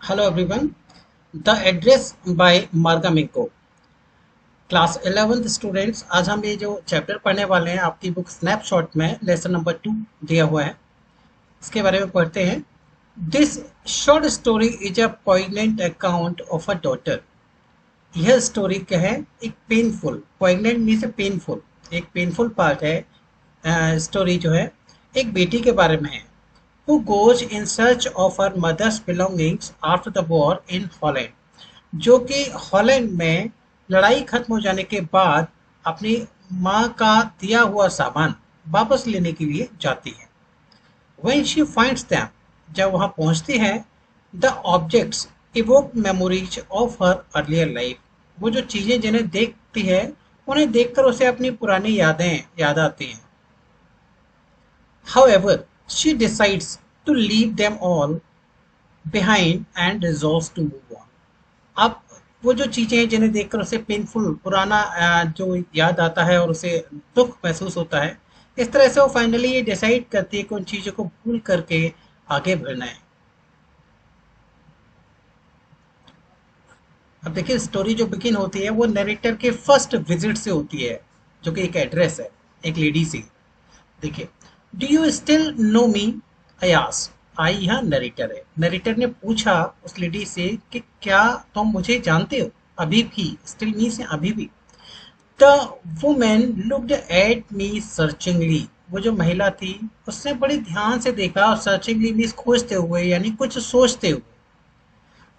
Hello everyone. The address by Marga Minco. Class 11th students, आज हम ये जो चैप्टर पढ़ने वाले हैं आपकी बुक स्नैपशॉट में लेसन नंबर 2 दिया हुआ है, इसके बारे में पढ़ते हैं। This short story is a poignant account of a daughter. यह स्टोरी क्या है? एक पेनफुल, पॉइगनेंट मीन्स पेनफुल, एक पेनफुल पार्ट है। स्टोरी जो है एक बेटी के बारे में है who goes in search of her mother's belongings after the war in Holland, जो कि हॉलैंड में लड़ाई खत्म हो जाने के बाद अपनी माँ का दिया हुआ सामान वापस लेने के लिए जाती है। When she finds them, जब वहाँ पहुँचती है, the objects evoke memories of her earlier life, वो जो चीज़ें जिन्हें देखती है उन्हें देखकर उसे अपनी पुरानी यादें याद आती हैं। However, she decides to leave them all behind and resolves to move on. अब वो जो चीजें हैं जिन्हें देखकर उसे पेनफुल पुराना जो याद आता है और उसे दुख महसूस होता है, इस तरह से वो फाइनली ये डिसाइड करती है कि उन चीजों को भूल करके आगे बढ़ना है। अब देखिए, स्टोरी जो बिगिन होती है वो नरेटर के फर्स्ट विजिट से होती है, जो कि एक एड्रेस है एक लेडी से। देखिए, do you still know me? I asked. I यहाँ नरेटर है। नरेटर ने पूछा उस लेडी से कि क्या तुम मुझे जानते हो? अभी भी, स्टिल मीन्स अभी भी। The women looked at me searchingly. वो जो महिला थी उसने बड़ी ध्यान से देखा, और सर्चिंगली मीन्स खोजते हुए, यानी कुछ सोचते हुए।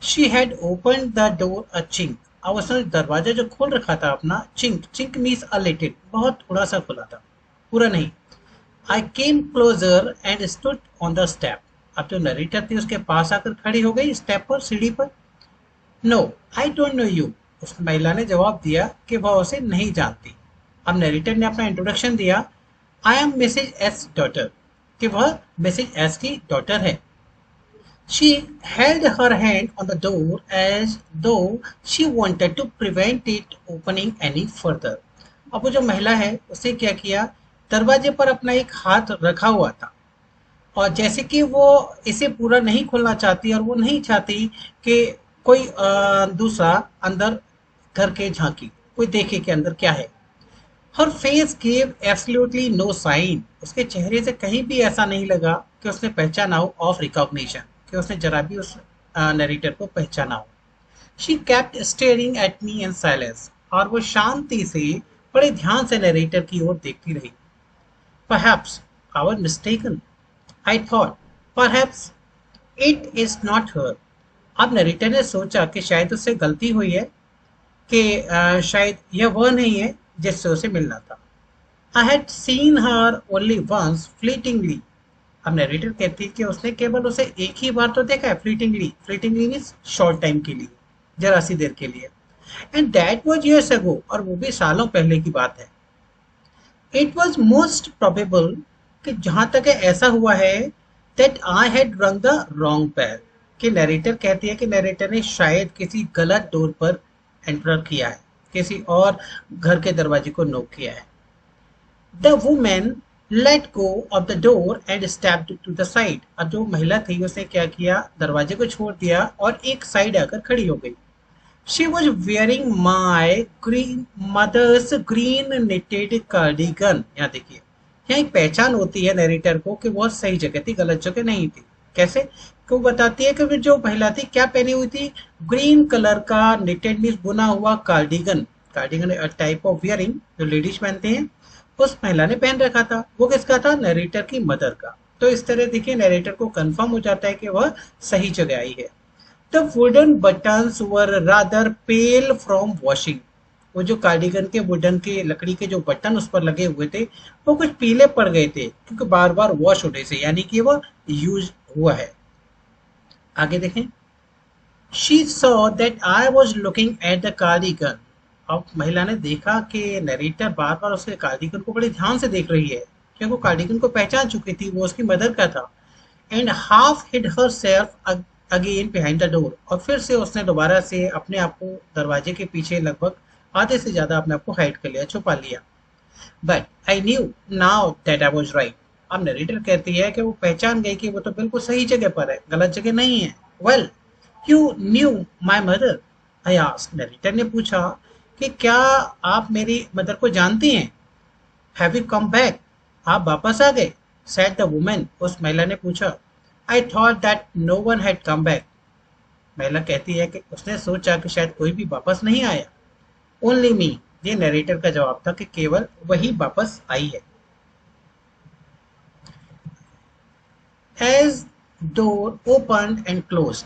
She had open the door a chink. अब उसने दरवाजा जो खोल रखा था अपना, chink, chink means a little, बहुत थोड़ा सा खुला था, पूरा नहीं। I came closer and stood on the step. अब जो नरेटर थी उसके पास आकर खड़ी हो गई स्टेप पर, सीढ़ी पर। No, I don't know you. उस महिला ने जवाब दिया कि वह उसे नहीं जानती। अब नरेटर ने अपना इंट्रोडक्शन दिया। I am Mrs S daughter, कि वह मिसेज एस की डॉटर है। She held her hand on the door as though she wanted to prevent it opening any further. अब वो जो महिला है उसने क्या किया, दरवाजे पर अपना एक हाथ रखा हुआ था, और जैसे कि वो इसे पूरा नहीं खोलना चाहती, और वो नहीं चाहती कि कोई दूसरा अंदर घर के झांकी, कोई देखे कि अंदर क्या है। Her face gave absolutely no sign. उसके चेहरे से कहीं भी ऐसा नहीं लगा कि उसने पहचाना हो, ऑफ रिकॉग्निशन, कि उसने जरा भी उस नरेटर को पहचाना हो। She kept staring at me in silence. और वो शांति से, बड़े ध्यान से नरेटर की ओर देखती रही। Perhaps I was mistaken, I thought. Perhaps it is not her. अब नरेटर ने सोचा कि शायद उससे गलती हुई है, कि शायद यह वह नहीं है जिससे उसे मिलना था। I had seen her only once fleetingly. अब नरेटर कहती है कि उसने केवल उसे एक ही बार तो देखा है, fleetingly. Fleetingly means short time के लिए, जरा सी देर के लिए। And that was years ago, और वो भी सालों पहले की बात है। इट वाज मोस्ट प्रोबेबल, कि जहां तक है ऐसा हुआ है, दैट आई हैड रंग द रॉन्ग बेल, कि नरेटर कहती है कि नरेटर ने शायद किसी गलत डोर पर एंटर किया है, किसी और घर के दरवाजे को नॉक किया है। The women let go of the door and stepped to the side. अब जो महिला थी उसने क्या किया, दरवाजे को छोड़ दिया और एक साइड आकर खड़ी हो गई। She was wearing my green mother's green knitted cardigan. यहाँ देखिए, यहाँ एक पहचान होती है नरेटर को कि बहुत सही जगह थी, गलत जगह नहीं थी। कैसे? क्यों बताती है कि फिर जो महिला थी क्या पहनी हुई थी, ग्रीन कलर का निटेड मीन्स बुना हुआ cardigan. Cardigan type of wearing जो लेडीज पहनते हैं, उस महिला ने पहन रखा था। वो किसका था? नरेटर की मदर का। तो इस तरह देखिए नरेटर को कंफर्म हो जाता है कि वह सही जगह आई है। The wooden buttons were rather pale from washing. वो जो कार्डिगन के वुडन के लकड़ी के जो बटन उस पर लगे हुए थे, वो कुछ पीले पड़ गए थे, क्योंकि बार बार वॉश होने से, यानी कि वो यूज हुआ है। आगे देखें। She saw that I was looking at the cardigan. अब महिला ने देखा कि नरेटर बार बार उसके कार्डिगन को बड़े ध्यान से देख रही है, क्योंकि वो कार्डिगन को पहचान चुकी थी, वो उसकी मदर का था। And half hid herself again behind the door. और फिर से उसने दोबारा से अपने आप को दरवाजे के पीछे लगभग आधे से ज्यादा अपने आप को हाइड कर लिया, छुपा लिया। But I knew now that I was right. अब नरेटर कहती है कि वो पहचान गई कि वो तो बिल्कुल सही जगह पर है, गलत जगह नहीं है। Well, you knew my mother, I asked. Narrator ने पूछा कि क्या आप मेरी मदर को जानती हैं? हैव यू कम बैक, आप वापस आ गए? सेड द वुमन, उस महिला ने पूछा। I thought that no one had come back, महिला कहती है कि उसने सोचा कि शायद कोई भी वापस नहीं आया। ओनली मी, ये नरेटर का जवाब था कि केवल वही वापस आई है। As door open and close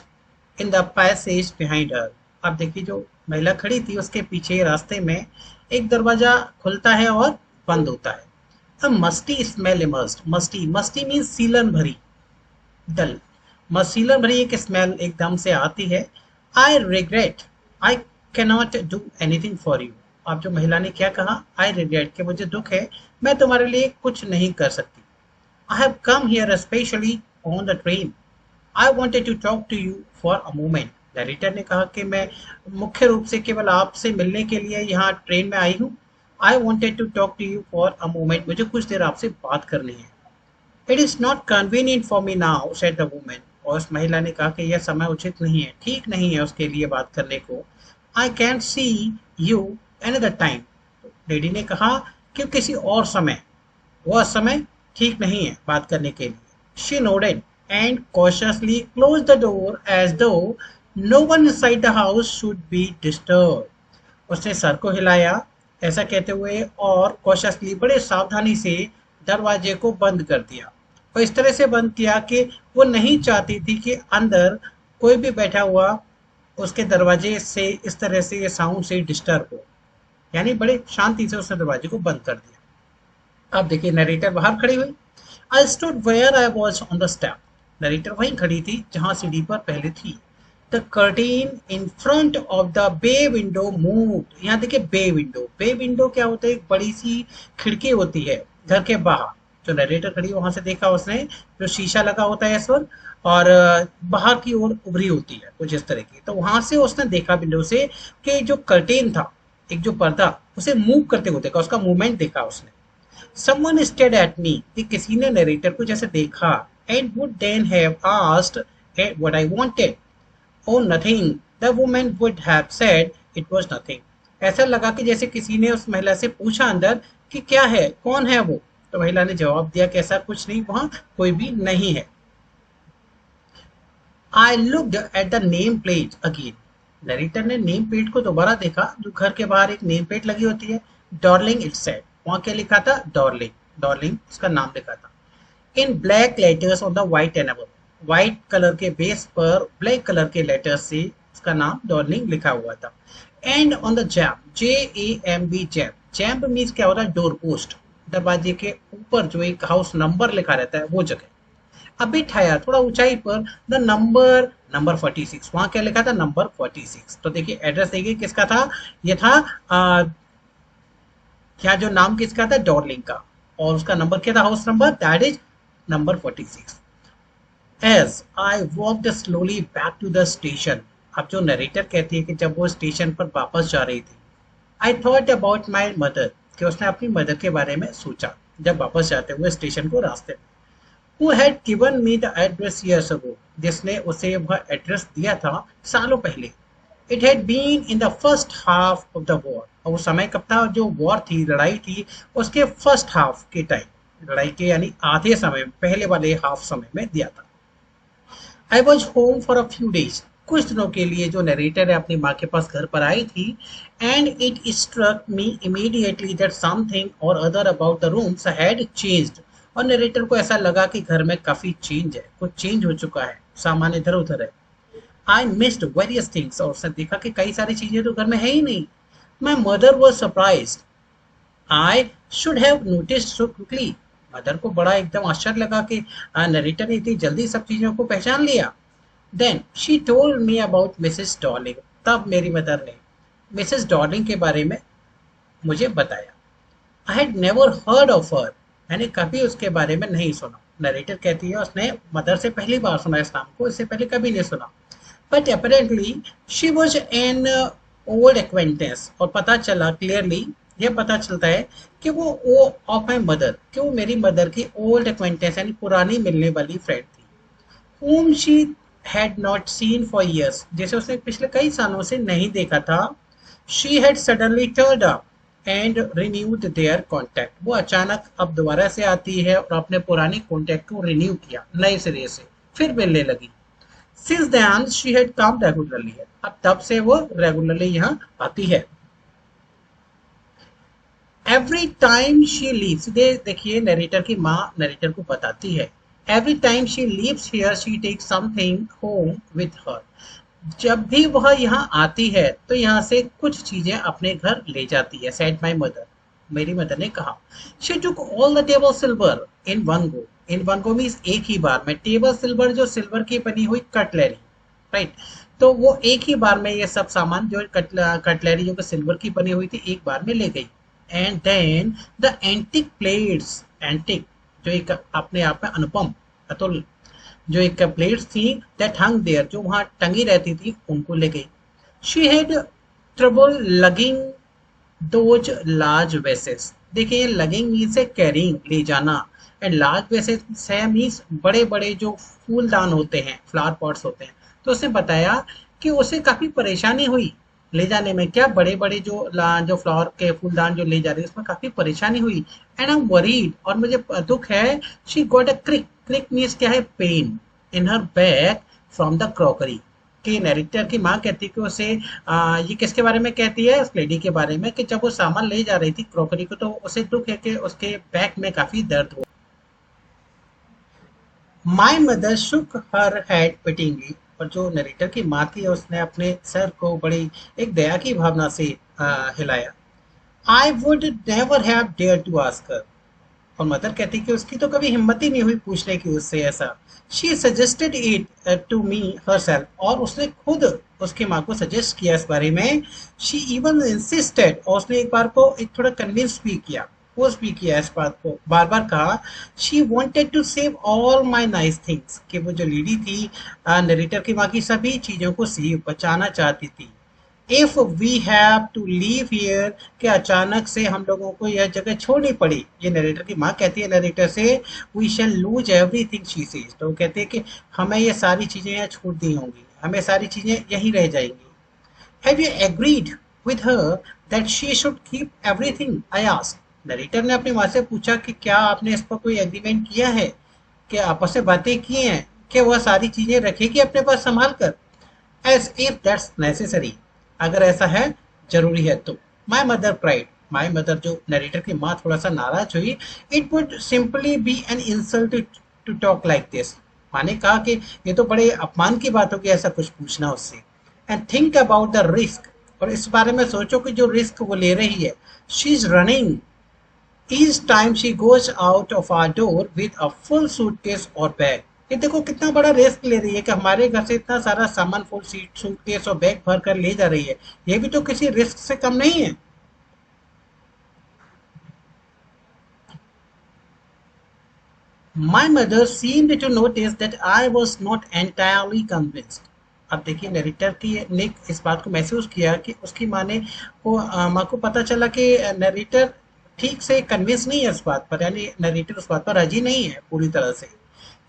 in the passage behind her, अब देखिए जो महिला खड़ी थी उसके पीछे रास्ते में एक दरवाजा खुलता है और बंद होता है। A musty smell immersed, musty musty mean सीलन भरी, डल, मसीलन भरी एक स्मेल एकदम से आती है। I regret I cannot do anything for you, अब जो महिला ने क्या कहा, आई रिग्रेट कि मुझे दुख है, मैं तुम्हारे लिए कुछ नहीं कर सकती। I have come here specially on the train, I wanted to talk to you for a moment, narrator ने कहा कि मैं मुख्य रूप से केवल आपसे मिलने के लिए यहाँ ट्रेन में आई हूँ। I wanted to talk to you for a moment, मुझे कुछ देर आपसे बात करनी है। It is not convenient for me now, said the woman, और उस महिला ने कहा कि यह समय उचित नहीं है, ठीक नहीं है उसके लिए बात करने को। I can see you another time, lady ने कहा कि किसी और समय, वह समय ठीक नहीं है बात करने के लिए। She nodded and cautiously close the door as though no one inside the house should be disturb, उसने सर को हिलाया ऐसा कहते हुए और कॉशियसली बड़े सावधानी से दरवाजे को बंद कर दिया, और इस तरह से बंद किया कि वो नहीं चाहती थी कि अंदर कोई भी बैठा हुआ उसके दरवाजे से इस तरह से ये साउंड से डिस्टर्ब हो, यानी बड़े शांति से उसने दरवाजे को बंद कर दिया। अब देखिए नरेटर बाहर खड़ी हुई। I stood where I was on the step, narrator वहीं खड़ी थी जहां सीढ़ी पर पहले थी। The curtain in front of the bay window moved, यहाँ देखिए बे विंडो, बे विंडो क्या होता है, एक बड़ी सी खिड़की होती है घर के बाहर, जो नरेटर खड़ी वहां से देखा उसने, जो शीशा लगा होता है इस पर, और बाहर की ओर उभरी होती है कुछ इस तरह की, तो वहां से उसने देखा विंडो से कि जो कर्टेन था, एक जो पर्दा, उसे मूव करते हुए देखा, उसका मूवमेंट देखा उसने। समवन स्टेड एट मी, कि किसी ने नरेटर को जैसे देखा, and would then have asked what I wanted, oh nothing, the woman would have said it was nothing, ऐसा लगा कि जैसे किसी ने उस महिला से पूछा अंदर कि क्या है, कौन है वो, तो महिला ने जवाब दिया कि ऐसा कुछ नहीं, वहां कोई भी नहीं है। I looked at the name plate again, narrator ने नेम प्लेट को दोबारा देखा, जो घर के बाहर एक नेम प्लेट लगी होती है, डॉर्लिंग इट सेड, वहां क्या लिखा था, डॉर्लिंग, डॉर्लिंग उसका नाम लिखा था। In black letters on the white enamel, white colour के बेस पर ब्लैक कलर के लेटर्स से उसका नाम डॉर्लिंग लिखा हुआ था। And on the jamb, JAMB, jamb, jamb means क्या होता है, डोर पोस्ट, दरवाजे के ऊपर जो एक हाउस नंबर लिखा रहता है वो जगह। अब बिठाया थोड़ा ऊंचाई पर, द नंबर 46, वहां क्या लिखा था, नंबर 46, तो देखिए एड्रेस देखिए किसका था, ये था क्या, जो नाम किसका था, डॉर्लिंग का, और उसका नंबर क्या था, house number, that is number 46। As I walked slowly back to the station, अब जो नरेटर कहती है कि जब वो स्टेशन पर वापस जा रही थी, I thought about my mother, कि उसने अपनी मदर के बारे में सोचा जब वापस जाते हुए स्टेशन को रास्ते में। Who had given me the address years ago, जिसने उसे वह एड्रेस दिया था सालों पहले। It had been in the first half of the war, और वो समय कब था, जो वॉर थी, लड़ाई थी, उसके फर्स्ट हाफ के टाइम, लड़ाई के यानी आधे समय, पहले वाले हाफ समय में दिया था। I was home for a few days, कुछ दिनों के लिए जो नरेटर है अपनी माँ के पास घर पर आई थी। And it struck me immediately that something or other about the rooms had changed, और नरेटर को ऐसा लगा कि घर में काफी चेंज है, कुछ चेंज हो चुका है, सामान इधर उधर है। आई मिस्ड वेरियस थिंग्स, और उसने देखा कि कई सारी चीजें तो घर में है ही नहीं। My mother was surprise, I should have noticed so quickly, mother को बड़ा एकदम आश्चर्य लगा कि नरेटर ने इतनी जल्दी सब चीजों को पहचान लिया। Then she told me about Mrs Darling, तब मेरी मदर ने मिसेस डॉर्लिंग के बारे में मुझे बताया। I had never heard of her, मैंने कभी उसके बारे में नहीं सुना, नरेटर कहती है उसने मदर से पहली बार सुना इस नाम को, इससे पहले कभी नहीं सुना। But apparently she was an old acquaintance, और पता चला क्लियरली, यह पता चलता है कि वो ऑफ माई मदर, कि वो मेरी मदर की ओल्ड एक्वेंटेंस यानी पुरानी मिलने वाली फ्रेंड थी। whom she had not seen for years, जैसे उसने पिछले कई सालों से नहीं देखा था। She had suddenly turned up and renewed there contact, वो अचानक अब दोबारा से आती है और अपने पुराने कॉन्टैक्ट को रिन्यू किया नए सिरे से, फिर मिलने लगी। Since then she had come regularly, अब तब से वो रेगुलरली यहाँ आती है। एवरी टाइम शी लीव्स, देखिए नरेटर की माँ नरेटर को बताती है, every time she leaves here she take something home with her, जब भी वह यहाँ आती है तो यहाँ से कुछ चीजें अपने घर ले जाती है। सेड माई मदर, मेरी मदर ने कहा। She took all the table silver in one go, in one go means एक ही बार में, टेबल सिल्वर जो सिल्वर की बनी हुई कटलरी, राइट। तो वो एक ही बार में ये सब सामान जो कटलरी जो कि सिल्वर की बनी हुई थी एक बार में ले गई। And then the antique plates, antique जो एक अपने आप में अनुपम अतुल, जो एक प्लेट्स थी दैट हंग देयर, जो वहां टंगी रहती थी, उनको ले गई। She had trouble lugging those large vases, देखिए लगिंग मीन्स है कैरिंग, ले जाना, एंड लार्ज वेसेस है मीन्स बड़े बड़े जो फूलदान होते हैं, फ्लावर पॉट्स होते हैं। तो उसने बताया कि उसे काफी परेशानी हुई ले जाने में, क्या बड़े बड़े जो फ्लावर के फूलदान जो ले जा रहे हैं उसमें काफी परेशानी हुई। एंड आई एम वरीड, और मुझे दुख है। She got a crick, crick means क्या है, pain in her back from the crockery, कि नैरेटर की माँ कहती कि उसे ये किसके बारे में कहती है, उस लेडी के बारे में, कि जब वो सामान ले जा रही थी क्रॉकरी को तो उसे दुख है कि उसके बैक में काफी दर्द हुआ। My mother Shuk her head पिटिंगली, और जो नरेटर की माँ थी उसने अपने सर को बड़ी एक दया की भावना से हिलाया। I would never have dare to ask her, और मदर कहती कि उसकी तो कभी हिम्मत ही नहीं हुई पूछने की उससे ऐसा। She suggested it to me herself, और उसने खुद उसकी माँ को सजेस्ट किया इस बारे में। शी इवन इंसिस्टेड, और उसने एक बार को एक थोड़ा कन्विंस भी किया, फोर्स भी किया इस बात को, बार बार कहा। She wanted to save all my nice things, कि वो जो लेडी थी नरेटर की माँ की सभी चीजों को सेव बचाना चाहती थी। If we have to leave here, कि अचानक से हम लोगों को यह जगह छोड़नी पड़ी, ये नरेटर की माँ कहती है नरेटर से, we shall lose everything she says, तो वो कहते हैं कि हमें ये सारी चीजें यहाँ छोड़ दी होंगी, हमें सारी चीजें यहीं रह जाएंगी। Have you agreed with her that she should keep everything, I asked, narrator ने अपनी माँ से पूछा कि क्या आपने इस पर कोई एग्रीमेंट किया है, कि आपस में बातें की हैं कि वह सारी चीजें रखेगी अपने पास संभाल कर। एज इफ दैट्स नेसेसरी, अगर ऐसा है, जरूरी है तो। My mother pride, my mother जो नरेटर की माँ थोड़ा सा नाराज हुई। It would simply be an insult to talk like this, माँ ने कहा कि ये तो बड़े अपमान की बात होगी ऐसा कुछ पूछना उससे। And think about the risk, और इस बारे में सोचो कि जो रिस्क वो ले रही है। She is running each time she goes out of our door with a full suitcase or bag, ये देखो कितना बड़ा रिस्क ले रही है कि हमारे घर से इतना सारा सामान फुल सीट सूटकेस और बैग भर कर ले जा रही है, ये भी तो किसी रिस्क से कम नहीं है। My mother seemed to notice that I was not entirely convinced, अब देखिए नरेटर की ने इस बात को महसूस किया कि उसकी माँ ने को माँ को पता चला कि नरेटर ठीक से कन्विंस नहीं है इस बात पर, यानी नरेटर उस बात पर राजी नहीं है पूरी तरह से।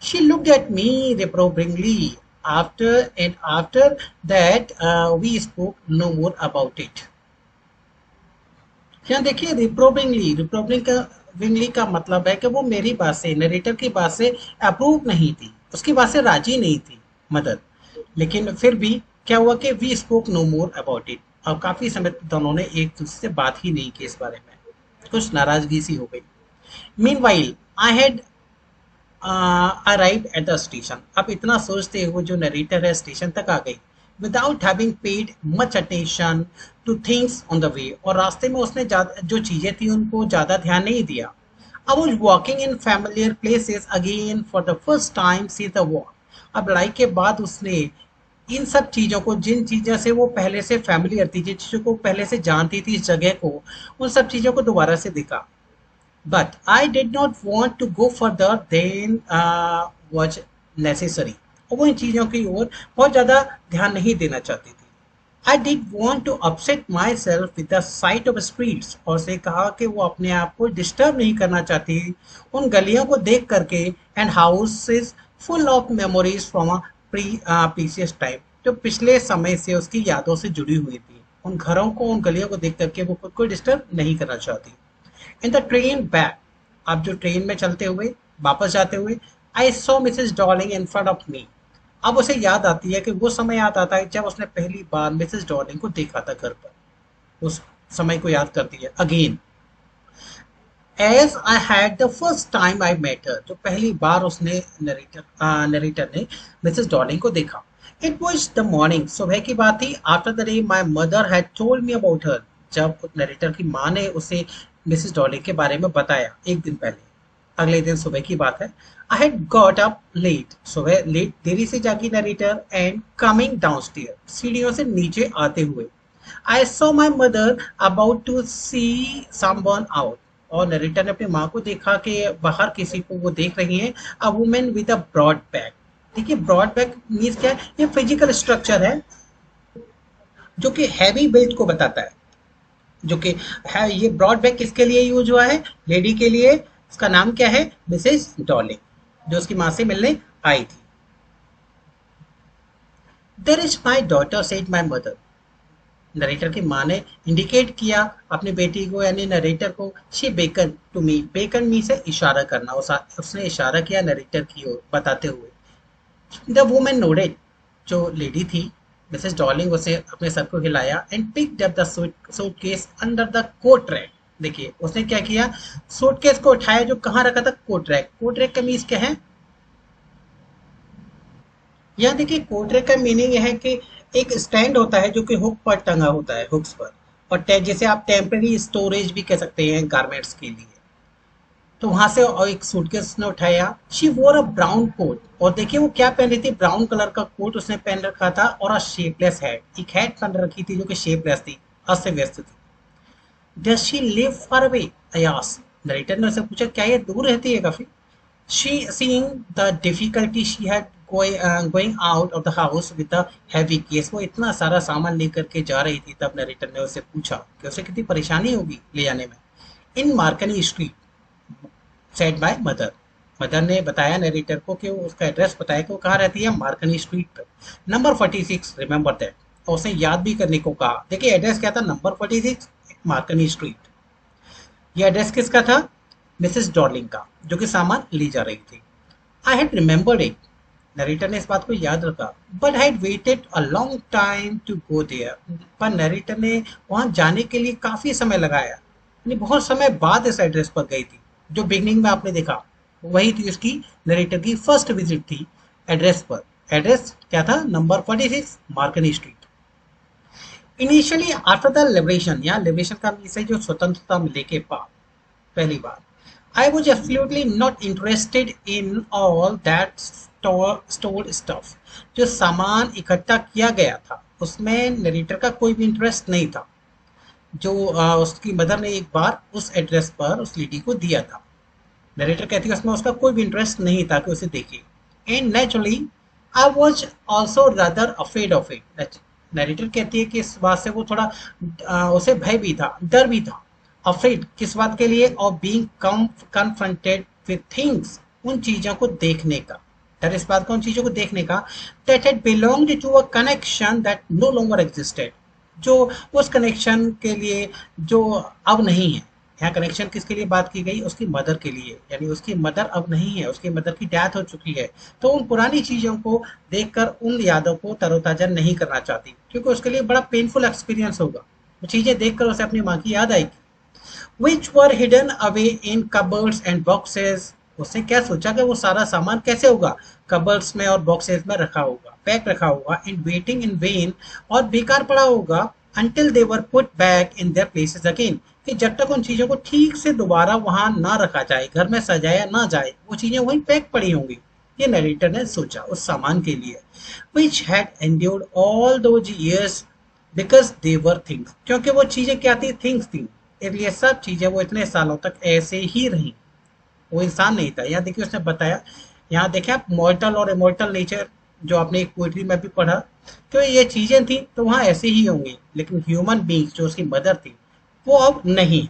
She looked at me reprovingly after and after that we spoke no more about it। यहाँ देखिए रिप्रोविंगली, रिप्रोविंगली का मतलब है कि वो मेरी बात से, नरेटर की बात से अप्रूव नहीं थी, उसकी बात से राजी नहीं थी मदद। लेकिन फिर भी क्या हुआ कि we spoke no more about it, और काफी समय तक दोनों ने एक दूसरे से बात ही नहीं की इस बारे में, कुछ नाराजगी सी हो गई। Mean while I had arrive at the station, अब इतना सोचते हुए जो नरेटर है स्टेशन तक आ गई। Without having paid much attention two things on the way, और रास्ते में उसने जो चीजें थी उनको ज्यादा ध्यान नहीं दिया। I was walking in familiar places again for the first time since the war, अब लड़ाई के बाद उसने इन सब चीजों को, जिन चीजों से वो पहले से फैमिलियर थी, जिन चीजों को पहले से जानती थी इस जगह को, उन सब चीजों को दोबारा से देखा। But I did not want to go further than was necessary, और वो इन चीज़ों की ओर बहुत ज़्यादा ध्यान नहीं देना चाहती थी। I did want to upset myself with the sight of streets, और उसे कहा कि वो अपने आप को डिस्टर्ब नहीं करना चाहती उन गलियों को देख करके, and houses full of memories from a precious time, जो पिछले समय से उसकी यादों से जुड़ी हुई थी। उन घरों को, उन गलियों को देख करके वो खुद को डिस्टर्ब नहीं करना चाहती। इन द ट्रेन बैक, आप जो ट्रेन में चलते हुए वापस जाते हुए, I saw Mrs Darling in front of me. अब उसे याद आती है कि वो समय याद आता है जब उसने पहली बार मिसेस डॉर्लिंग को देखा था घर पर। उस समय को याद करती है again, as I had the first time I met her, जो पहली बार उसने नरेटर ने मिसेस डॉर्लिंग को देखा। इट वॉज द मॉर्निंग, सुबह की बात थी। After the day my mother had told me about her, जब नरेटर की माँ ने उसे मिसेस डॉर्लिंग के बारे में बताया एक दिन पहले। अगले दिन सुबह की बात है। I had got up late, सुबह लेट देरी से जागी नरेटर, एंड कमिंग डाउनस्टेयर, सीढ़ियों से नीचे आते हुए, I saw my mother about to see someone out, और नरेटर ने अपनी माँ को देखा कि बाहर किसी को वो देख रही है। A women with a broad back. देखिए ब्रॉड बैक मीन्स क्या है, ये फिजिकल स्ट्रक्चर है जो कि हैवी बिल्ड को बताता है। जो कि है, ये ब्रॉड बैक किसके लिए यूज हुआ है, लेडी के लिए। उसका नाम क्या है, मिसेस डॉर्लिंग, जो उसकी माँ से मिलने आई थी। There is my daughter said my mother, narrator की माँ ने इंडिकेट किया अपनी बेटी को यानी नरेटर को। She beckon to me, beckon me से इशारा करना, उसने इशारा किया नरेटर की ओर बताते हुए। द वुमेन नोडेड, जो लेडी थी मिसेस डॉर्लिंग, उसे अपने सर को हिलाया, and picked up the suitcase under the coat rack. देखिए उसने क्या किया, सूटकेस को उठाया जो कहाँ रखा था, कोट रैक। कोट रैक का मीन्स क्या है, यहाँ देखिए कोट रैक का मीनिंग यह है कि एक स्टैंड होता है जो कि हुक पर टंगा होता है, हुक्स पर। और जैसे आप टेम्पररी स्टोरेज भी कह सकते हैं गारमेंट्स के लिए। तो वहां से और एक सूटकेस उसने उठाया। शी वोर अ ब्राउन कोट, और देखिए वो क्या पहन रही थी, ब्राउन कलर का कोट उसने पहन रखा था, और अ शेपलेस हैट, एक हैट पहन रखी थी जो कि शेपलेस थी, अस्त व्यस्त थी। Does she live far away, I asked, narrator ने उससे पूछा क्या ये दूर रहती है काफी। She, seeing the difficulty she had going out of the house with a heavy case, वो इतना सारा सामान लेकर के जा रही थी, तब नरेटर ने उससे पूछा कि उसे कितनी परेशानी होगी ले जाने में। In Marconi street, said by mother, mother ने बताया नरेटर को कि वो उसका एड्रेस बताया कि वो कहाँ रहती है, मार्कनी स्ट्रीट पर, नंबर 46, रिमेंबर दैट। और उसने याद भी करने को कहा। देखिए एड्रेस क्या था, नंबर 46, मार्कनी स्ट्रीट। ये एड्रेस किसका था, मिसेस डॉर्लिंग का, जो कि सामान ली जा रही थी। I had remembered it, narrator ने इस बात को याद रखा। But I had waited a long time to go there, पर नरेटर ने वहां जाने के लिए काफी समय लगाया, यानी बहुत समय बाद इस एड्रेस पर गई थी। जो बिगनिंग में आपने देखा वही थी उसकी, नरेटर की फर्स्ट विजिट थी एड्रेस पर। एड्रेस क्या था, number 46, मार्कनी street. Initially after the liberation, यहाँ लिबरेशन का मीन्स है जो स्वतंत्रता मिलने के बाद पहली बार। I was absolutely not interested in all that stored stuff. जो सामान इकट्ठा किया गया था उसमें नरेटर का कोई भी इंटरेस्ट नहीं था, जो उसकी मदर ने एक बार उस एड्रेस पर उस लेडी को दिया था। नरेटर कहती है उसमें उसका कोई भी इंटरेस्ट नहीं था कि उसे देखे। And naturally I was also rather afraid of it, narrator कहती है कि इस बात से वो थोड़ा उसे भय भी था, डर भी था। अफ्रेड किस बात के लिए, और बीइंग कन्फ्रंटेड विद थिंग्स, उन चीजों को देखने का, डर इस बात का उन चीजों को देखने का, that had belonged to a connection that no longer existed, जो उस कनेक्शन के लिए जो अब नहीं है। यहाँ कनेक्शन किसके लिए बात की गई, उसकी मदर के लिए, यानी उसकी मदर अब नहीं है, उसकी मदर की डेथ हो चुकी है। तो उन पुरानी चीजों को देखकर उन यादों को तरोताजा नहीं करना चाहती, क्योंकि उसके लिए बड़ा पेनफुल एक्सपीरियंस होगा। वो चीजें देखकर उसे अपनी माँ की याद आएगी। which were hidden away in cupboards and boxes, उसने क्या सोचा कि वो सारा सामान कैसे होगा, कबर्ड्स में और बॉक्सेस में रखा होगा, पैक रखा होगा, इन वेटिंग इन वेन, और बेकार पड़ा होगा, until they were put back in their places again, कि जब तक उन चीजों को ठीक से दोबारा वहां ना रखा जाए, घर में सजाया ना जाए, वो चीजें वहीं पैक पड़ी होंगी। ये नरेटर ने सोचा उस सामान के लिए। which had endured all those years because they were things, क्योंकि वो चीजें क्या थी, थिंग्स थी, इसलिए सब चीजें वो इतने सालों तक ऐसे ही रही। वो इंसान नहीं था। यहाँ देखिए उसने बताया, यहाँ देखे आप मॉर्टल और इमोर्टल नेचर, जो आपने एक पोइट्री में भी पढ़ा, तो ये चीजें थी तो वहां ऐसे ही होंगी, लेकिन ह्यूमन बींग्स जो उसकी मदर थी वो अब नहीं।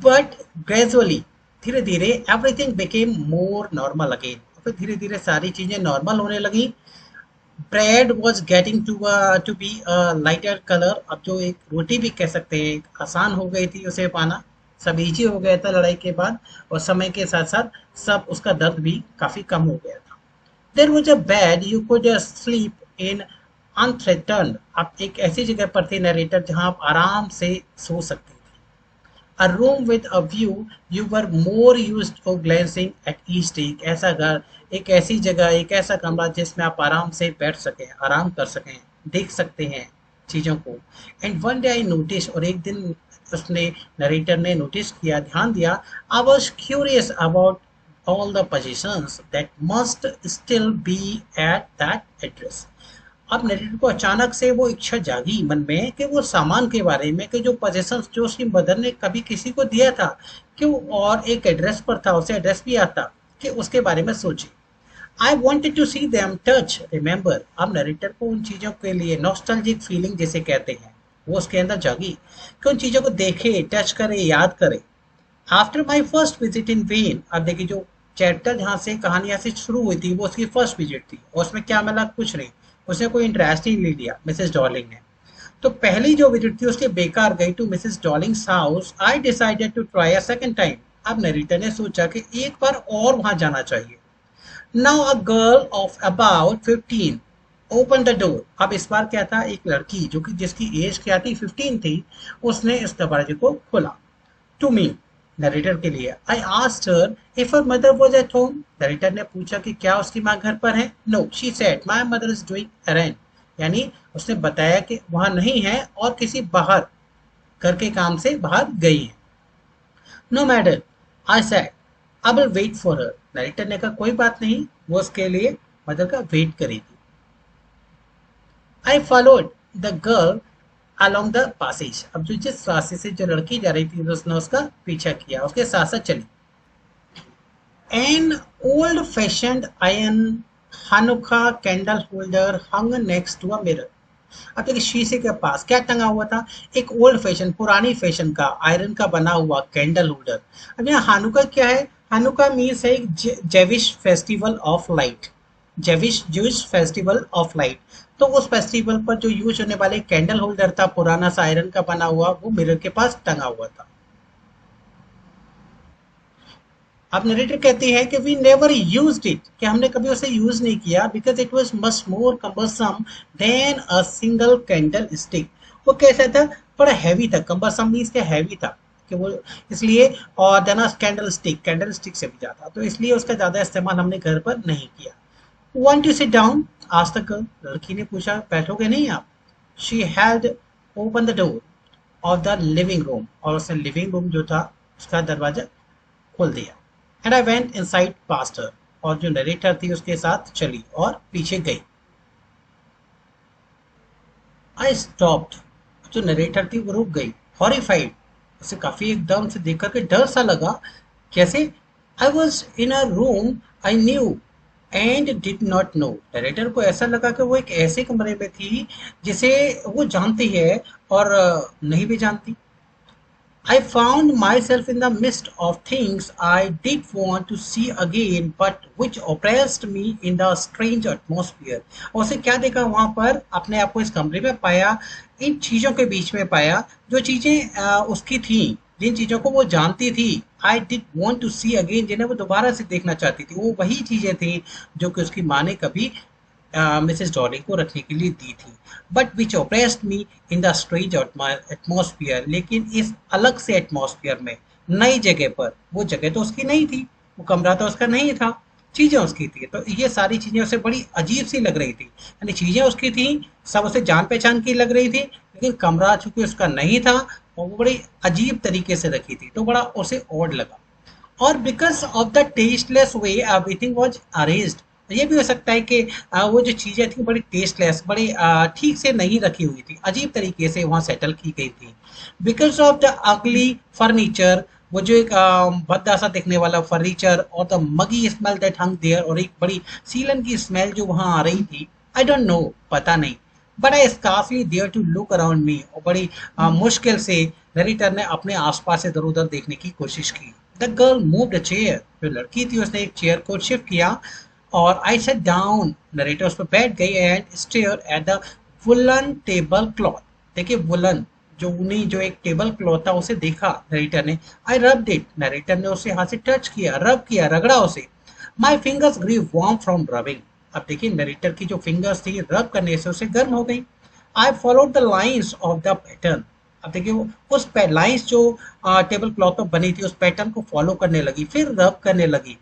बट ग्रेजुअली, धीरे धीरे everything became more normal again, फिर धीरे धीरे सारी चीजें नॉर्मल होने लगी। Bread was getting to be lighter colour, अब जो एक रोटी भी कह सकते हैं एक आसान हो गई थी उसे पाना, सब इजी हो गया था लड़ाई के बाद, और समय के साथ साथ सब उसका दर्द भी काफी कम हो गया था। There was a bed you could sleep in unthreatened, आप एक ऐसी जगह पर थे नरेटर जहां आप आराम से सो सकते थे। A room with a view you were more used for glancing at each day, एक ऐसा घर, एक ऐसी जगह, एक ऐसा कमरा जिसमें आप आराम से बैठ सकें, आराम कर सकें, देख सकते हैं चीज़ों को। And one day I notice, और एक दिन उसने नरेटर ने नोटिस किया, ध्यान दिया, I was curious about all the possessions that must still be at that address. अब नरेटर को अचानक से वो इच्छा जागी मन में कि वो सामान के बारे में, कि जो पोजेशंस जो उसकी मदर ने कभी किसी को दिया था, कि वो और एक एड्रेस पर था, उसे एड्रेस भी आता, कि उसके बारे में सोचे। I wanted to see them, touch, remember. अब नरेटर को उन चीज़ों के लिए नॉस्टैल्जिक फीलिंग जिसे कहते हैं वो उसके अंदर जागी, कि उन चीज़ों को देखे, टच करे, याद करे। After my first visit in when, अब देखिए जो चैप्टर जहाँ से कहानी यहाँ से शुरू हुई थी वो उसकी फर्स्ट विजिट थी, और उसमें क्या मिला, कुछ नहीं, उसने कोई इंटरेस्ट ही नहीं लिया मिसेस डॉर्लिंग ने। तो पहली जो विजिट थी उसकी बेकार गई to Mrs Dorling's house, I decided to try a second time. अब नरेटर ने सोचा कि एक बार और वहां जाना चाहिए। Now a girl of about 15 open the door, अब इस बार क्या था, एक लड़की जो कि जिसकी एज क्या थी, 15 थी, उसने इस दरवाजे को खोला। टू मी, नरेटर के लिए। I asked her if her mother was at home, narrator ने पूछा कि क्या उसकी माँ घर पर है। No, she said my mother is doing errand, यानी उसने बताया कि वहां नहीं है और किसी बाहर घर के काम से बाहर गई है। No matter, I said I will wait for her, narrator ने कहा कोई बात नहीं, वो उसके लिए मदर का वेट करेगी। I followed the girl along the passage, अब जो जिस रास्ते से जो लड़की जा रही थी उसने उसका पीछा किया, उसके साथ साथ चली। An old fashioned iron Hanukkah candle holder hung next to a mirror, अब देखिए शीशे के पास क्या टंगा हुआ था, एक ओल्ड फैशन, पुरानी फैशन का आयरन का बना हुआ कैंडल होल्डर। अब यहाँ हानुका क्या है, हानुका मीन्स है एक Jewish festival of light, Jewish जूश फेस्टिवल ऑफ लाइट। तो उस फेस्टिवल पर जो यूज होने वाले कैंडल होल्डर था पुराना सा आयरन का बना हुआ, वो मिरर के पास टंगा हुआ था। अब नरेटर कहती है कि वी नेवर यूज्ड इट, कि हमने कभी उसे यूज नहीं किया, because it was much more cumbersome than a single candle stick. वो कैसा था, बड़ा हैवी था, कम्बरसम मीन्स क्या, हैवी था, कि वो इसलिए, और देन कैंडल स्टिक से भी ज्यादा, तो इसलिए उसका ज्यादा इस्तेमाल हमने घर पर नहीं किया। Want to sit down? asked the girl. लड़की ने पूछा बैठोगे नहीं आप? She had opened the door of the living room, और उसने लिविंग रूम जो था उसका दरवाजा खोल दिया। And I went inside past her, और जो नरेटर थी उसके साथ चली और पीछे गई। I stopped, जो नरेटर थी वो रुक गई, horrified, उसे काफी एकदम से देख करके डर सा लगा। कैसे? I was in a room I knew and did not know, narrator को ऐसा लगा कि वो एक ऐसे कमरे में थी जिसे वो जानती है और नहीं भी जानती। I found myself in the midst of things I did want to see again, but which oppressed me in the strange atmosphere. और उसे क्या देखा वहां पर, अपने आप को इस कमरे में पाया, इन चीजों के बीच में पाया जो चीजें उसकी थी, जिन चीजों को वो जानती थी। I did want to see again, जिन्हें वो दोबारा से देखना चाहती थी, वो वही चीजें थी जो कि उसकी माँ ने कभी मिसेस डॉर्लिंग को रखने के लिए दी थी। But which oppressed me in the strange atmosphere, लेकिन इस अलग से एटमोसफियर में, नई जगह पर, वो जगह तो उसकी नहीं थी, वो कमरा तो उसका नहीं था, चीजें उसकी थी, तो ये सारी चीजें उसे बड़ी अजीब सी लग रही थी, यानी चीजें उसकी थी, सब उसे जान पहचान की लग रही थी, लेकिन कमरा चूंकि उसका नहीं था और वो बड़ी अजीब तरीके से रखी थी, तो बड़ा उसे ऑड लगा। और because of the tasteless way everything was arranged, ये भी हो सकता है कि वो जो चीजें थी बड़ी टेस्टलेस, बड़ी ठीक से नहीं रखी हुई थी, अजीब तरीके से वहां सेटल की गई थी। Because of the ugly furniture, वो जो एक भद्दा सा दिखने वाला फर्नीचर, और the muggy smell that hung there, और एक बड़ी सीलन की स्मेल जो वहां आ रही थी। आई डोंट नो, पता नहीं, but I scarcely dare to look around me, और बड़ी मुश्किल से नरेटर ने अपने आसपास इधर उधर देखने की कोशिश की। The girl moved a chair, जो लड़की थी उसने एक चेयर को शिफ्ट किया और आई सेट डाउन, नरेटर उस पर बैठ गई and stare at the woollen table cloth. देखिए वुलन जो ऊनी जो एक टेबल क्लॉथ था उसे देखा नरेटर ने। आई रब्ड इट, नरेटर ने उसे हाथ से टच किया, रब किया, रगड़ा उसे। My fingers grew warm from rubbing. अब देखिए नरेटर की जो फिंगर्स थी रब करने से उसे गर्म हो गई। I followed the lines of the pattern. अब देखिए वो उस लाइन्स जो टेबल क्लॉथ पर बनी थी उस पैटर्न को फॉलो करने लगी, फिर रब करने लगी।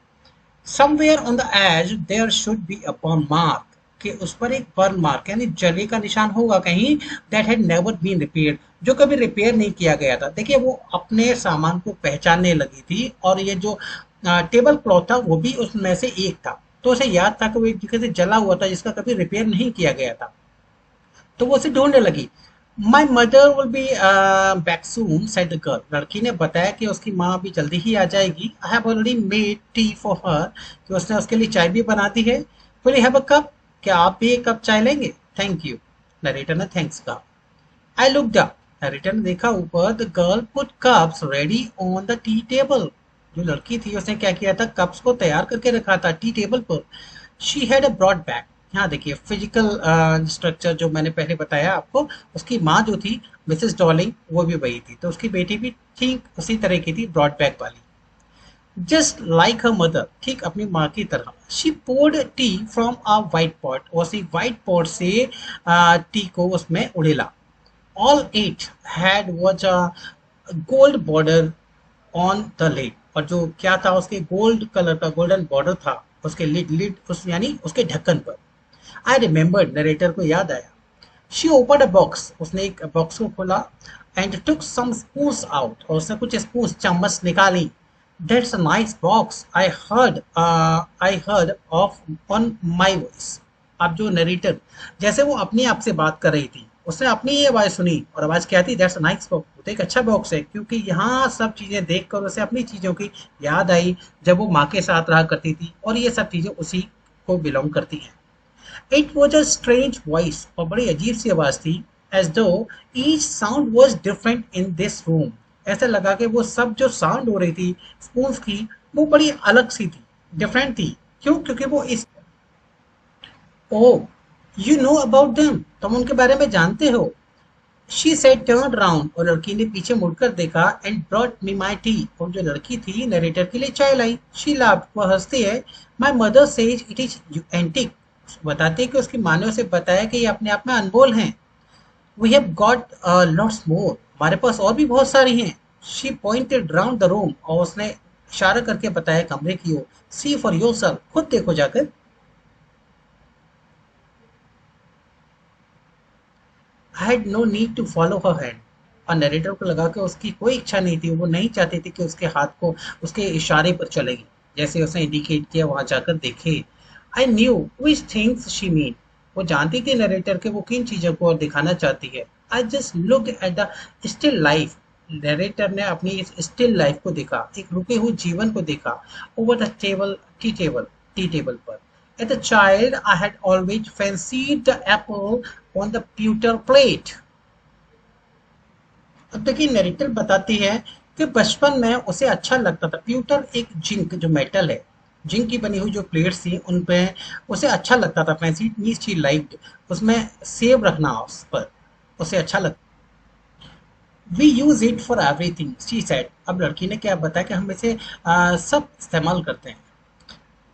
Somewhere on the edge there should be a burn mark, कि उस पर एक बर्न मार्क यानी जले का निशान होगा कहीं, that had never been repaired, जो कभी रिपेयर नहीं किया गया था। देखिए वो अपने सामान को पहचानने लगी थी और ये जो टेबल क्लॉथ था वो भी उसमें से एक था, तो उसे याद था कि वो एक जगह से जला हुआ था जिसका कभी रिपेयर नहीं किया गया था, तो वो उसे ढूंढने लगी। My mother will be back soon said the girl, लड़की ने बताया कि उसकी माँ भी जल्दी ही आ जाएगी। I have already made tea for her, कि उसने उसके लिए चाय भी बना दी है। Will you have a cup, क्या आप भी एक कप चाय लेंगे? थैंक यू, नरेटर ने थैंक्स कहा। आई लुक्ड अप, नरेटर ने देखा ऊपर। The girl put cups ready on the tea table, जो लड़की थी उसने क्या किया था, कप्स को तैयार करके रखा था टी टेबल पर। She had a broad bag, यहाँ देखिए फिजिकल स्ट्रक्चर जो मैंने पहले बताया आपको, उसकी माँ जो थी मिसेस डॉलिंग वो भी वही थी, तो उसकी बेटी भी ठीक उसी तरह की थी, ब्रॉड बैग वाली, जस्ट लाइक हर मदर, ठीक अपनी माँ की तरह। She poured tea from a white pot, और उसी वाइट पॉट से टी को उसमें उड़ेला। All it had was a gold border on the lid, और जो क्या था उसके गोल्ड कलर का गोल्डन बॉर्डर था उसके लिड, लिड उस यानी उसके ढक्कन पर। आई रिमेंबर्ड, नरेटर को याद आया। शी ओपन अ बॉक्स, उसने एक बॉक्स को खोला and took some spoons out, और उसने कुछ स्पून्स चम्मच निकाली। That's a nice box, I heard of on my voice. अब जो नरेटर जैसे वो अपने आप से बात कर रही थी, उसने अपनी ये आवाज़ सुनी, और आवाज़ क्या थी, दैट्स अ नाइस बॉक्स, तो एक अच्छा बॉक्स है, क्योंकि यहाँ सब चीज़ें देखकर उसे अपनी चीज़ों की याद आई जब वो माँ के साथ रहा करती थी, और ये सब चीज़ें उसी को बिलोंग करती हैं। It was a strange voice, और बड़ी अजीब सी आवाज़ थी। एज दो each sound was different in this room, ऐसा लगा कि वो सब जो साउंड हो रही थी स्पून्स की वो बड़ी अलग सी थी, डिफरेंट थी। क्यों? क्योंकि वो इस ओ यू नो अबाउट देम, तुम उनके बारे में जानते हो। शी सेड टर्न राउंड, और लड़की ने पीछे मुड़कर देखा। And brought me my T, और जो लड़की थी नरेटर के लिए चाय लाई। शी लाफ्ड, वह हंसती है। My mother says it is antique, बताते हैं कि उसकी माँ ने उसे बताया कि ये अपने आप में अनमोल हैं। We have got lots more, हमारे पास और भी बहुत सारी हैं। She pointed round the room, और उसने इशारा करके बताया कमरे की ओर। सी फॉर योरसेल्फ, खुद देखो जाकर। I had no need to follow her hand, और नरेटर को लगा कि उसकी कोई इच्छा नहीं थी, वो नहीं चाहती थी कि उसके हाथ को उसके इशारे पर चलेगी, जैसे उसने इंडिकेट किया वहां जाकर देखे। I knew which things she mean, वो जानती थी नरेटर के वो किन चीजों को और दिखाना चाहती है। I just look at the still life, narrator ने अपनी इस स्टिल लाइफ को देखा, एक रुके हुए जीवन को देखा। Over the table, T table पर। As a child, I had always fancied the apple on the pewter plate. अब देखिए नरेटर बताती है कि बचपन में उसे अच्छा लगता था, प्यूटर एक जिंक जो मेटल है, जिंक की बनी हुई जो प्लेट्स थी उन पे उसे अच्छा लगता था। फैंसी मीन्स शी लाइक्ड, उसमें सेब रखना उस पर उसे अच्छा लगता। We use it for everything she said, अब लड़की ने क्या बताया कि हम इसे सब इस्तेमाल करते हैं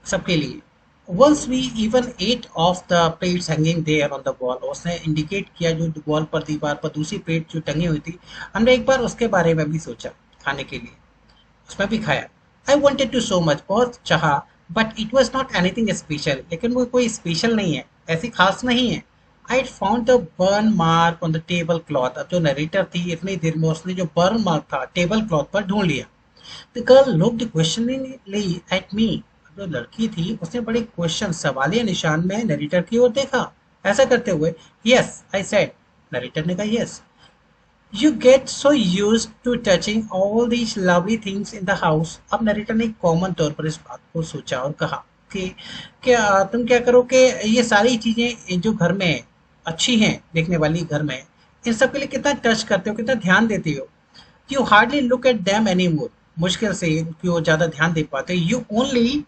सबके लिए। Once we even ate off the plates hanging there on the wall, उसने इंडिकेट किया जो वॉल पर दीवार पर दूसरी प्लेट जो टंगी हुई थी, हमने एक बार उसके बारे में भी सोचा खाने के लिए, उसमें भी खाया। I wanted to so much, बहुत चाहा, but it was not anything special, लेकिन वो कोई स्पेशल नहीं है, ऐसी खास नहीं है। I found the burn mark on the tablecloth, अब जो नरेटर थी इतनी देर में उसने जो बर्न मार्क था टेबल क्लॉथ पर ढूंढ लिया। The girl looked questioningly at me, जो लड़की थी उसने बड़े क्वेश्चन सवालिया निशान में नरेटर की ओर देखा, ऐसा करते हुए। यस आई सेड, नरेटर ने कहा yes. You get so used to touching all these lovely things in the house, अब नरेटर ने कॉमन तौर पर इस बात को सोचा और कहा कि क्या तुम क्या करो कि ये सारी चीजें जो घर में अच्छी हैं देखने वाली घर में, इन सब के लिए कितना टच करते हो, कितना ध्यान देती हो। You hardly look at them any more, मुश्किल से कि वो ज़्यादा ध्यान दे पाते। You only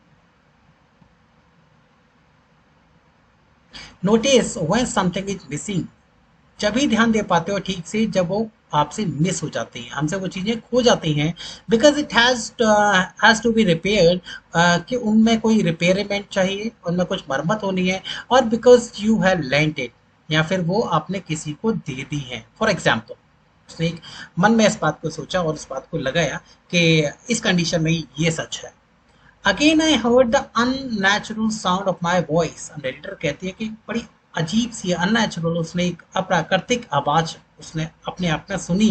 notice when something is missing. जब भी ध्यान दे पाते हो ठीक से जब वो आपसे मिस हो जाती हैं, हमसे वो चीज़ें खो जाती हैं, because it has to be repaired, कि उनमें कोई रिपेयरमेंट चाहिए, उनमें कुछ मरम्मत होनी है, और because you have lent it, या फिर वो आपने किसी को दे दी है। फॉर एग्जाम्पल, उसने एक मन में इस बात को सोचा और इस बात को लगाया कि इस कंडीशन में ये सच है। Again I heard the unnatural sound of my voice. Narrator कहती है कि बड़ी अजीब सी अननेचुरल, उसने एक अप्राकृतिक आवाज उसने अपने आप में सुनी।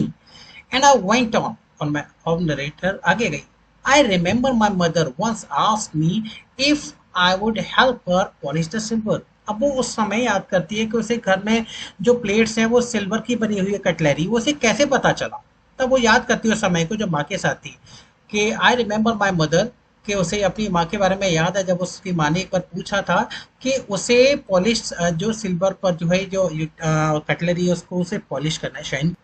एंड आई वेंट ऑन, और मैं और नरेटर आगे गई। I remember my mother once asked me if I would help her polish the silver. अब वो उस समय याद करती है कि उसे घर में जो प्लेट्स हैं वो सिल्वर की बनी हुई है, कटलरी, वो उसे कैसे पता चला। तब वो याद करती है उस समय को जब माँ के साथ थी, कि आई रिमेंबर माई मदर, कि उसे अपनी माँ के बारे में याद है जब उसकी माँ ने एक बार पूछा था कि उसे पॉलिश, जो सिल्वर पर जो है जो कटलरी है उसको उसे पॉलिश करना है, shine.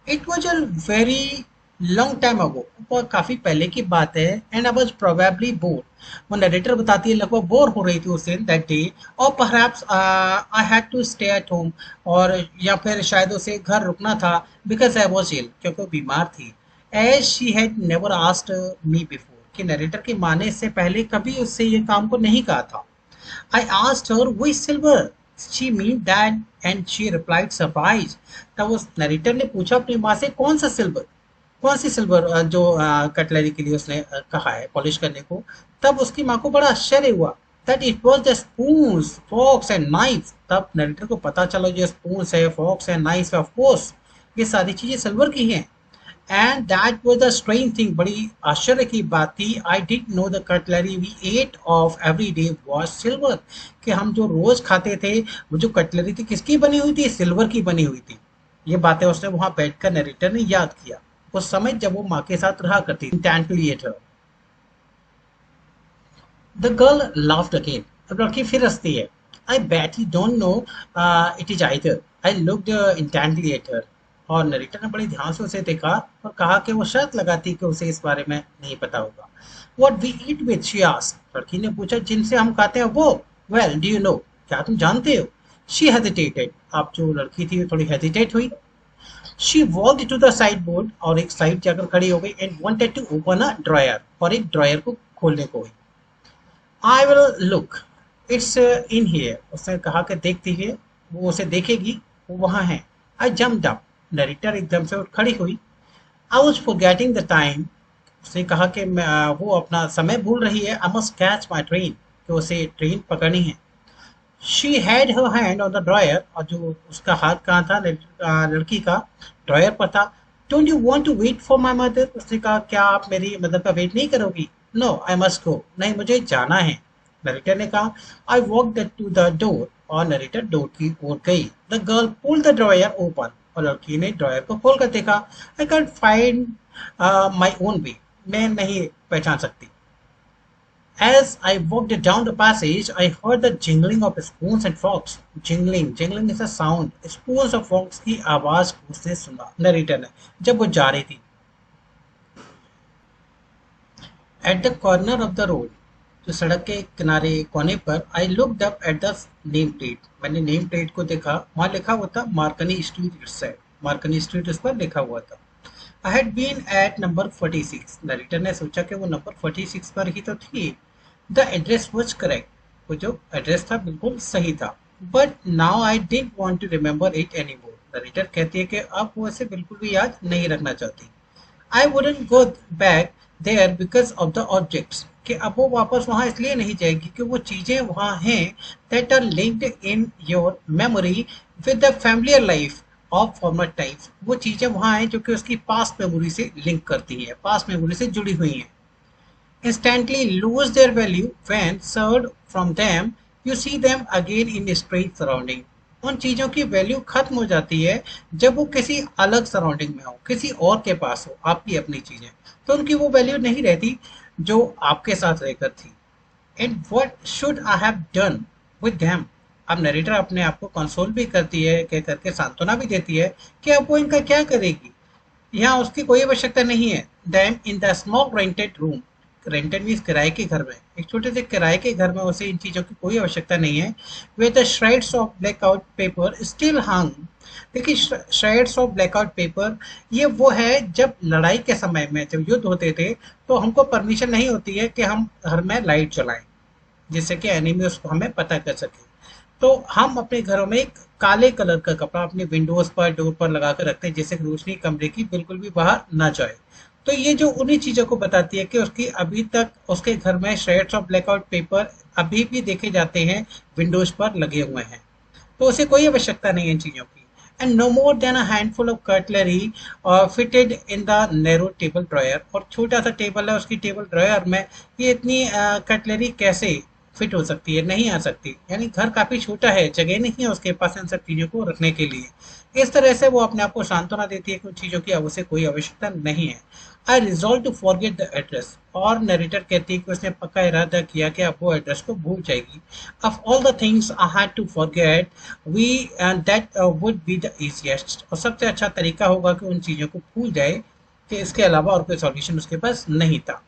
It was a very long time ago, बहुत काफ़ी पहले की बात है। And I was probably bored, वो नरेटर बताती है लगभग बोर हो रही थी उस दिन दैट डे, और perhaps I had to stay at home, और या फिर शायद उसे घर रुकना था, बिकॉज आई वॉज इल, क्योंकि वो बीमार थी। As she had never asked me before, कि नरेटर की माँ ने इससे पहले कभी उससे ये काम को नहीं कहा था। I asked her which silver she mean that, and she replied surprised। तब उस नरेटर ने पूछा अपनी माँ से कौन सा सिल्वर, कौन सी सिल्वर, जो कटलरी के लिए उसने कहा है पॉलिश करने को। तब उसकी माँ को बड़ा आश्चर्य हुआ that it was the spoons, forks and knives। तब नरेटर को पता चला जो स्पून्स है, forks and knives, of course ये सारी चीजें सिल्वर की हैं। And that was the strange thing, बड़ी आश्चर्य की बात थी। I did know the cutlery we ate off every day was silver, कि हम जो रोज खाते थे वो जो कटलरी थी किसकी बनी हुई थी, सिल्वर की बनी हुई थी। ये बातें उसने वहां बैठकर नरेटर ने याद किया उस समय जब वो माँ के साथ रहा करती थी। द गर्ल लाफ्ड अगेन, अब लड़की फिर हंसती है। I bet you don't know it is either. I looked intently at her, और नरेटर ने बड़ी ध्यान से उसे देखा और कहा कि वो शर्त लगाती कि उसे इस बारे में नहीं पता होगा। What we eat with, she asked, लड़की ने पूछा जिनसे हम खाते हैं वो। वेल डू यू नो, क्या तुम जानते हो। शी हेजिटेटेड, आप जो लड़की थी वो थोड़ी हेजिटेट हुई। She walked to the sideboard, और एक साइड जाकर खड़ी हो गई, and wanted to open a drawer, और एक ड्रॉयर को खोलने को हुई। I will look, it's in here, उसने कहा कि देखती है, वो उसे देखेगी, वो वहाँ है। आई जम्प्ड अप, नरेटर एकदम से उठ खड़ी हुई। I was forgetting the time, उसने कहा कि वो अपना समय भूल रही है। I must catch my train, कि उसे ट्रेन पकड़नी है। She had her hand on the dryer, और जो उसका हाथ कहाँ था, लड़की का ड्रॉयर पर था। Don't you want to wait for my mother, उसने कहा क्या आप मेरी मदर का वेट नहीं करोगी। नो आई मस्ट गो, नहीं मुझे जाना है, नरेटर ने कहा। I walk to the door, और नरेटर डोर की ओर गई। The girl pull the drawer open, और लड़की ने ड्रॉयर को खोल कर देखा। I can't find my own way, मैं नहीं पहचान सकती। As I walked down the passage, I heard the jingling of spoons and forks. Jingling, jingling is a sound. Spoons और forks की आवाज उसने सुना, नरेटर ने, जब वो जा रही थी। At the corner of the road, जो सड़क के किनारे कोने पर, I looked up at the name plate। मैंने नेम प्लेट को देखा, वहाँ लिखा हुआ था मार्कनी स्ट्रीट, इट सेड, मार्कनी स्ट्रीट उस पर लिखा हुआ था। I had been at number 46। Narrator ने सोचा कि वो नंबर 46 पर ही तो थी। द एड्रेस वॉज करेक्ट, वो जो एड्रेस था बिल्कुल सही था। But now I didn't want to remember it anymore, narrator कहती है कि अब वो इसे बिल्कुल भी याद नहीं रखना चाहती। I wouldn't go back there because of the objects, कि अब वो वापस वहाँ इसलिए नहीं जाएगी कि वो चीज़ें वहाँ हैं that are linked in your memory with the familiar life of former times. वो चीज़ें वहाँ हैं जो कि उसकी पास्ट मेमोरी से लिंक करती हैं, पास्ट मेमोरी से जुड़ी हुई हैं। Instantly lose their value when served from them, you see them again in strange surrounding। उन चीज़ों की वैल्यू खत्म हो जाती है जब वो किसी अलग सराउंडिंग में हो, किसी और के पास हो, आपकी अपनी चीज़ें, तो उनकी वो वैल्यू नहीं रहती जो आपके साथ रहकर थी। And what should I have done with them, अब नरेटर अपने आप को कंसोल भी करती है, कह करके सांत्वना भी देती है कि अब वो इनका क्या करेगी। यहाँ उसकी कोई आवश्यकता नहीं है। Them in the small rented room, rented means किराए के घर में, एक छोटे से किराए के घर में उसे इन चीज़ों की कोई आवश्यकता नहीं है। Where the shreds of blackout paper still hung. देखिए श्रेड्स ऑफ ब्लैकआउट पेपर, ये वो है जब लड़ाई के समय में, जब युद्ध होते थे, तो हमको परमिशन नहीं होती है कि हम घर में लाइट जलाएं जिससे कि एनिमी उसको हमें पता कर सके। तो हम अपने घरों में एक काले कलर का कपड़ा अपने विंडोज पर, डोर पर लगा कर रखते हैं जिससे कि रोशनी कमरे की बिल्कुल भी बाहर ना जाए। तो ये जो उन्हीं चीज़ों को बताती है कि उसकी अभी तक उसके घर में शेड्स ऑफ ब्लैकआउट पेपर अभी भी देखे जाते हैं, विंडोज पर लगे हुए हैं। तो उसे कोई आवश्यकता नहीं है इन चीज़ों की। And no more than a handful of cutlery fitted in the narrow table drawer, और छोटा सा टेबल है उसकी टेबल ड्रॉयर में, ये इतनी कटलरी कैसे फिट हो सकती है, नहीं आ सकती। यानी घर काफ़ी छोटा है, जगह नहीं है उसके पास इन सब चीज़ों को रखने के लिए। इस तरह से वो अपने आप को सांत्वना देती है कि उन चीज़ों की अब उसे कोई आवश्यकता नहीं है। I resolve to forget the address, और नरेटर कहती है कि उसने पक्का इरादा किया कि अब वो एड्रेस को भूल जाएगी। Of all the things I had to forget we and that would be the easiest, और सबसे अच्छा तरीका होगा कि उन चीज़ों को भूल जाए, कि इसके अलावा और कोई सॉल्यूशन उसके पास नहीं था।